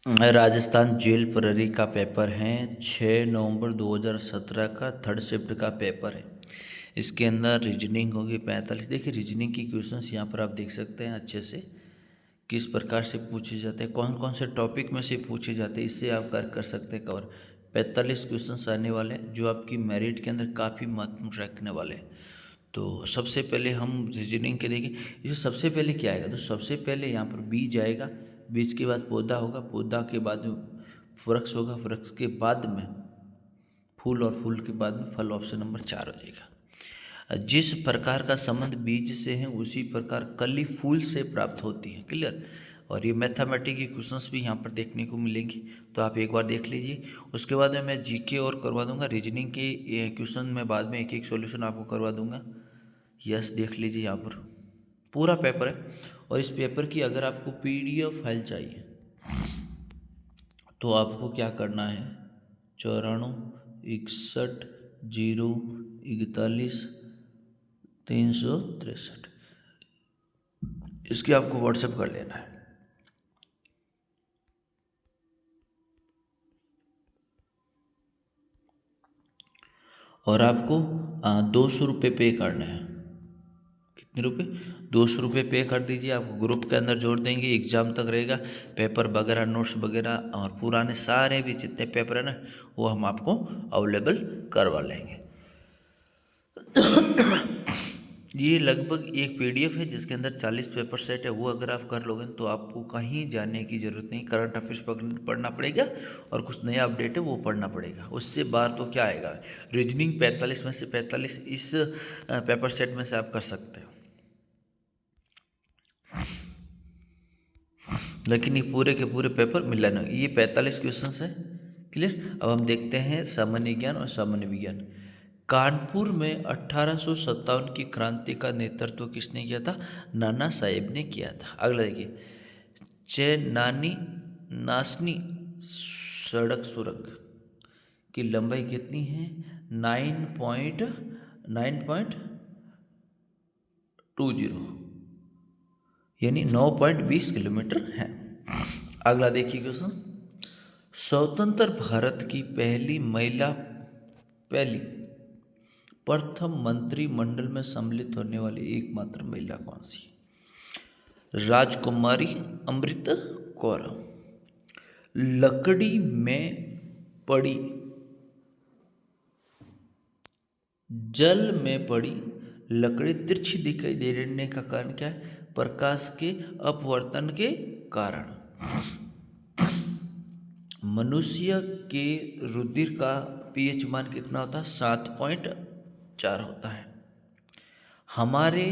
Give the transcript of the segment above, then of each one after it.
Rajasthan jail प्रहरी का paper है। 6 नवंबर 2017 का थर्ड शिफ्ट का पेपर है। इसके अंदर रीजनिंग होगी 45। देखिए रीजनिंग की क्वेश्चंस यहाँ पर आप देख सकते हैं अच्छे से किस प्रकार से पूछे जाते हैं, कौन कौन से टॉपिक में से पूछे जाते हैं, इससे आप कर सकते हैं कवर। 45 क्वेश्चंस आने वाले हैं जो आपकी मेरिट के अंदर काफ़ी महत्व रखने वाले हैं। तो सबसे पहले हम रीजनिंग के देखें। ये सबसे पहले क्या आएगा, तो सबसे पहले यहाँ पर बीज आएगा, बीज के बाद पौधा होगा, पौधा के बाद में वृक्ष होगा, वृक्ष के बाद में फूल और फूल के बाद में फल। ऑप्शन नंबर 4 हो जाएगा। जिस प्रकार का संबंध बीज से है उसी प्रकार कली फूल से प्राप्त होती है। क्लियर। और ये मैथमेटिक्स के क्वेश्चंस भी यहाँ पर देखने को मिलेंगी, तो आप एक बार देख लीजिए। उसके बाद में मैं जीके और करवा दूंगा। रीजनिंग के क्वेश्चन में बाद में एक एक सॉल्यूशन आपको करवा दूंगा। यस, देख लीजिए यहाँ पर पूरा पेपर है। और इस पेपर की अगर आपको पीडीएफ फाइल चाहिए तो आपको क्या करना है, 94 61 041 363 इसकी आपको व्हाट्सएप कर लेना है। और आपको 200 रुपये पे करने हैं। कितने रुपये? 200 रुपये पे कर दीजिए। आपको ग्रुप के अंदर जोड़ देंगे, एग्ज़ाम तक रहेगा। पेपर वगैरह, नोट्स वगैरह और पुराने सारे भी जितने पेपर है ना वो हम आपको अवेलेबल करवा लेंगे। ये लगभग एक पीडीएफ है जिसके अंदर 40 पेपर सेट है। वो अगर आप कर लोगे तो आपको कहीं जाने की ज़रूरत नहीं। करंट अफेयर्स पढ़ना पड़ेगा और कुछ नया अपडेट है वो पढ़ना पड़ेगा। उससे बाहर तो क्या आएगा। रीजनिंग 45 में से 45 इस पेपर सेट में से आप कर सकते हो, लेकिन ये पूरे के पूरे पेपर मिलाना। ये 45 क्वेश्चन है। क्लियर। अब हम देखते हैं सामान्य ज्ञान और सामान्य विज्ञान। कानपुर में 1857 की क्रांति का नेतृत्व किसने किया था? नाना साहेब ने किया था। अगला देखिए, चेनानी नासनी सड़क सुरंग की लंबाई कितनी है? 9.20 यानी 9.20 किलोमीटर है। अगला देखिए क्वेश्चन, स्वतंत्र भारत की पहली प्रथम मंत्रिमंडल में सम्मिलित होने वाली एकमात्र महिला कौन सी? राजकुमारी अमृत कौर। लकड़ी में पड़ी, जल में पड़ी लकड़ी तिरछी दिखाई देने का कारण क्या है? प्रकाश के अपवर्तन के कारण। मनुष्य के रुधिर का पीएच मान कितना होता है? 7.4 होता है। हमारे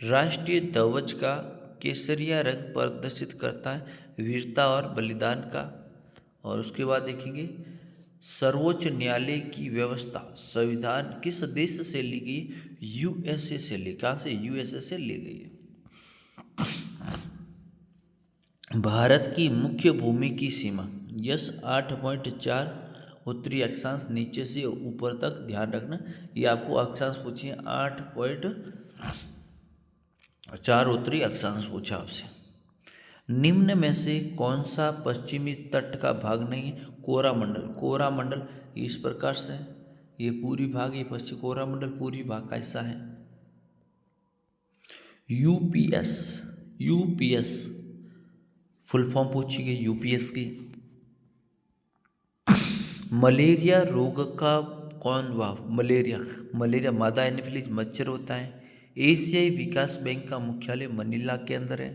राष्ट्रीय ध्वज का केसरिया रंग प्रदर्शित करता है वीरता और बलिदान का। और उसके बाद देखेंगे, सर्वोच्च न्यायालय की व्यवस्था संविधान किस देश से ली गई? यूएसए से ली। कहाँ से? यूएसए से ली गई है। भारत की मुख्य भूमि की सीमा, यस 8.4 उत्तरी अक्षांश, नीचे से ऊपर तक ध्यान रखना। ये आपको अक्षांश पूछिए, 8.4 उत्तरी अक्षांश पूछा आपसे। निम्न में से कौन सा पश्चिमी तट का भाग नहीं है? कोरामंडल। कोरामंडल इस प्रकार से है, ये पूरी भाग, ये पश्चिम कोरामंडल पूरी भाग का हिस्सा है। यूपीएस फुल फॉर्म पूछी गई यूपीएस की। मलेरिया रोग का कौन वाहक? मलेरिया मादा एनोफिलीज मच्छर होता है। एशियाई विकास बैंक का मुख्यालय मनीला के अंदर है।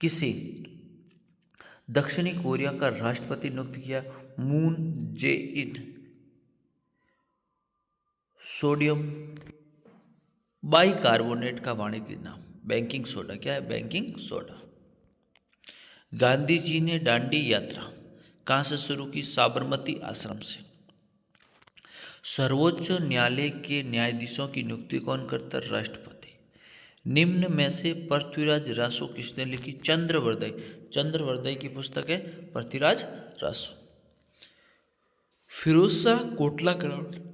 किसे दक्षिणी कोरिया का राष्ट्रपति नियुक्त किया? मून जे इन। सोडियम बाइकार्बोनेट का वाणिज्यिक नाम? Baking soda. क्या है? Baking soda. गांधी जी ने दांडी यात्रा कहाँ से शुरू की? साबरमती आश्रम से। सर्वोच्च न्यायालय के न्यायाधीशों की नियुक्ति कौन करता है? राष्ट्रपति। निम्न में से पृथ्वीराज रासो किसने लिखी? चंद्रवरदई की पुस्तक है पृथ्वीराज रासो। फिरोज शाह कोटला ग्राउंड,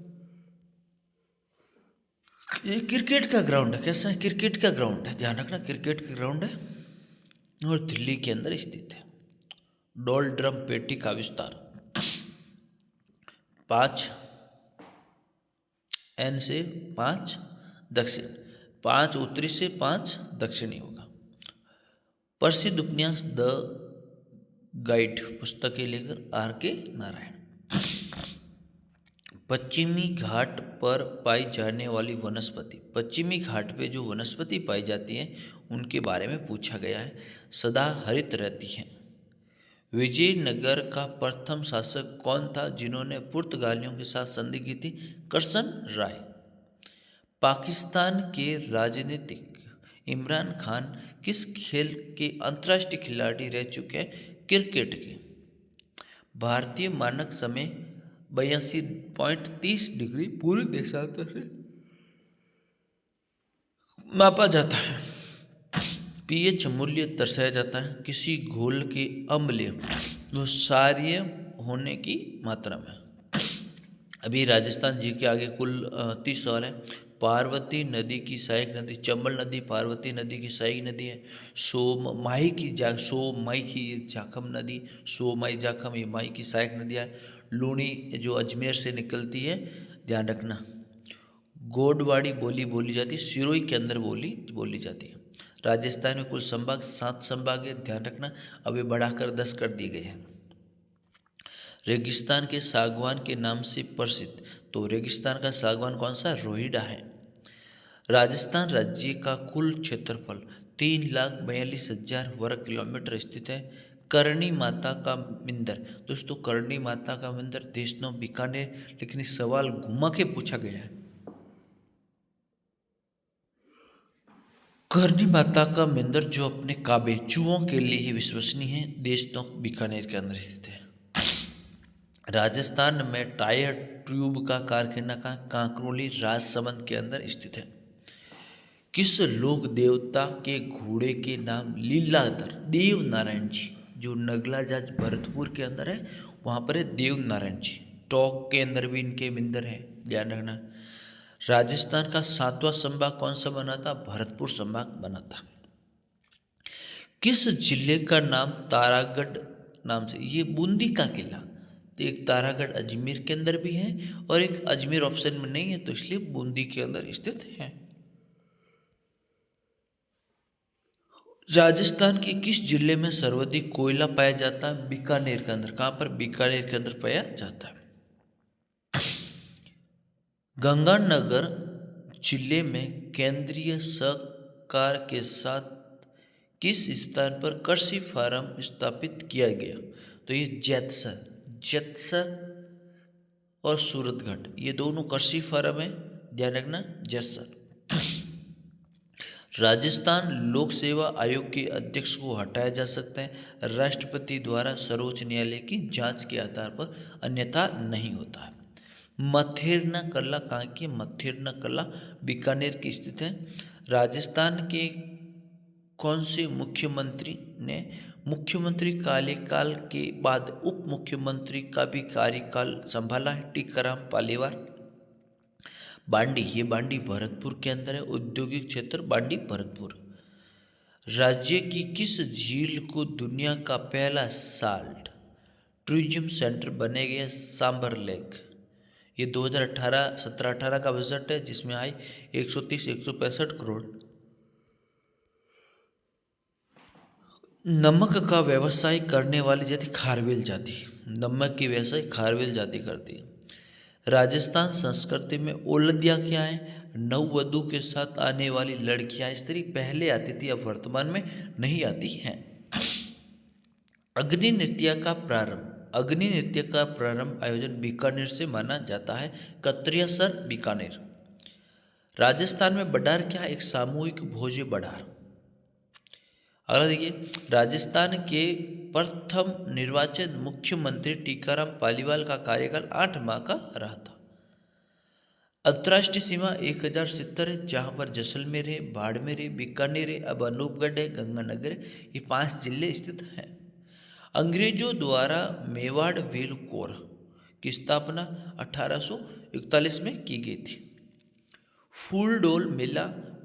ये क्रिकेट का ग्राउंड है। कैसा है? क्रिकेट का ग्राउंड है, ध्यान रखना, क्रिकेट का ग्राउंड है और दिल्ली के अंदर स्थित है। डोलड्रम पेटी का विस्तार। 5 N से 5 दक्षिण, 5 उत्तरी से 5 दक्षिणी होगा। प्रसिद्ध उपन्यास द गाइड पुस्तक के लेखक R.K. नारायण। पश्चिमी घाट पर पाई जाने वाली वनस्पति, पश्चिमी घाट पे जो वनस्पति पाई जाती है उनके बारे में पूछा गया है। सदा हरित रहती है। विजयनगर का प्रथम शासक कौन था जिन्होंने पुर्तगालियों के साथ संधि की थी? करसन राय। पाकिस्तान के राजनीतिक इमरान खान किस खेल के अंतर्राष्ट्रीय खिलाड़ी रह चुके हैं? क्रिकेट के। भारतीय मानक समय 82.30 डिग्री पूर्व देशांतर से मापा जाता है। पीएच मूल्य दर्शाया जाता है किसी घोल के अम्लीय व क्षारीय होने की मात्रा में। अभी राजस्थान जी के आगे कुल 30 सवाल है। पार्वती नदी की सहायक नदी, चंबल नदी पार्वती नदी की सहायक नदी है। सोमाई की जाखम नदी, सोमाई जाखम ये माई की सहायक नदी है। लूणी जो अजमेर से निकलती है, ध्यान रखना। गोडवाड़ी बोली बोली जाती है, सिरोही के अंदर बोली जाती है। राजस्थान में कुल संभाग 7 संभाग है, ध्यान रखना। अब ये बढ़ाकर 10 कर दिए गए हैं। रेगिस्तान के सागवान के नाम से प्रसिद्ध, तो रेगिस्तान का सागवान कौन सा? रोहिडा है। राजस्थान राज्य का कुल क्षेत्रफल 3,42,000 वर्ग किलोमीटर स्थित है। करणी माता का मंदिर, दोस्तों करणी माता का मंदिर देशनो बीकानेर, लेकिन इस सवाल घुमा के पूछा गया है। करणी माता का मंदिर जो अपने काबे चूहों के लिए ही विश्वसनीय है, देशनो बीकानेर के अंदर स्थित है। राजस्थान में टायर ट्यूब का कारखाना का कांकरोली राजसमंद के अंदर स्थित है। किस लोक देवता के घोड़े के नाम लीलाधर? देव नारायण जी। जो नगला जाज भरतपुर के अंदर है वहाँ पर है देव नारायण जी। टोंक के अंदर भी इनके मंदिर है, ध्यान रखना। राजस्थान का 7वां संभाग कौन सा बना था? भरतपुर संभाग बना था। किस जिले का नाम तारागढ़ नाम से? ये बूंदी का किला। तो एक तारागढ़ अजमेर के अंदर भी है और एक अजमेर ऑप्शन में नहीं है, तो इसलिए बूंदी के अंदर स्थित है। राजस्थान के किस जिले में सर्वाधिक कोयला पाया जाता है? बीकानेर के अंदर। कहाँ पर? बीकानेर के अंदर पाया जाता है। गंगानगर जिले में केंद्रीय सरकार के साथ किस स्थान पर कृषि फार्म स्थापित किया गया? तो ये जैतसर और सूरतगढ़, ये दोनों कृषि फार्म है, ध्यान रखना, जैतसर। राजस्थान लोक सेवा आयोग के अध्यक्ष को हटाया जा सकता है राष्ट्रपति द्वारा सर्वोच्च न्यायालय की जांच के आधार पर, अन्यथा नहीं होता है। मथेरना कला कहाँ की? मथेरना कला बीकानेर की स्थित है। राजस्थान के कौन से मुख्यमंत्री ने मुख्यमंत्री कार्यकाल के बाद उप मुख्यमंत्री का भी कार्यकाल संभाला है? टीकाराम पालीवाल। बांडी, ये बांडी भरतपुर के अंदर है, औद्योगिक क्षेत्र बांडी भरतपुर। राज्य की किस झील को दुनिया का पहला साल्ट टूरिज्म सेंटर बने गया? सांबर लेक। ये 2018 का बजट है जिसमें आए 165 करोड़। नमक का व्यवसाय करने वाली जाति खारवेल जाति, नमक की व्यवसाय खारवेल जाति करती है। राजस्थान संस्कृति में ओलंदिया क्या है? नववधु के साथ आने वाली लड़कियां, स्त्री पहले आती थी, अब वर्तमान में नहीं आती हैं। अग्नि नृत्य का प्रारंभ आयोजन बीकानेर से माना जाता है, कत्रियासर बीकानेर। राजस्थान में बडार क्या है? एक सामूहिक भोज बडार। अगला देखिए, राजस्थान के प्रथम निर्वाचित मुख्यमंत्री टीकाराम पालीवाल का कार्यकाल 8 माह का रहा था। अंतर्राष्ट्रीय सीमा 1070 है, जहाँ पर जैसलमेर है, बाड़मेर है, बीकानेर है, अब अनूपगढ़ है, गंगानगर है, ये 5 जिले स्थित हैं। अंग्रेजों द्वारा मेवाड़ व्हील कोर की स्थापना 1841 में की गई थी। फूलडोल मेला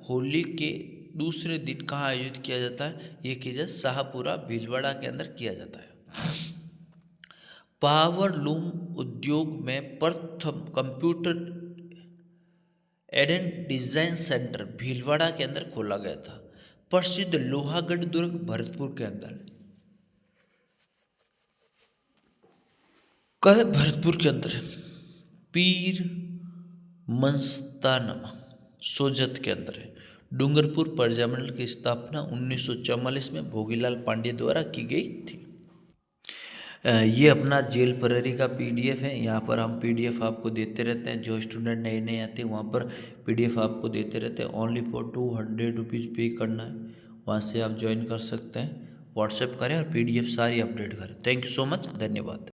होली के दूसरे दिन कहाँ आयोजित किया जाता है? ये किया जाता शाहपुरा भीलवाड़ा के अंदर किया जाता है। पावर लूम उद्योग में प्रथम computer aided design centre Bhilwara के अंदर खोला गया था। प्रसिद्ध लोहागढ़ दुर्ग भरतपुर के अंदर कहे भरतपुर के अंदर है। पीर मंस्तानमा सोजत के अंदर है। डूंगरपुर प्रजामंडल की स्थापना 1944 में भोगीलाल पांडे द्वारा की गई थी। ये अपना जेल प्रहरी का पीडीएफ है। यहाँ पर हम पीडीएफ आपको देते रहते हैं। जो स्टूडेंट नए नए आते हैं वहाँ पर पीडीएफ आपको देते रहते हैं। ओनली फॉर 200 रुपीज़ पे करना है, वहाँ से आप ज्वाइन कर सकते हैं। व्हाट्सएप करें और पीडीएफ सारी अपडेट करें। थैंक यू सो मच, धन्यवाद।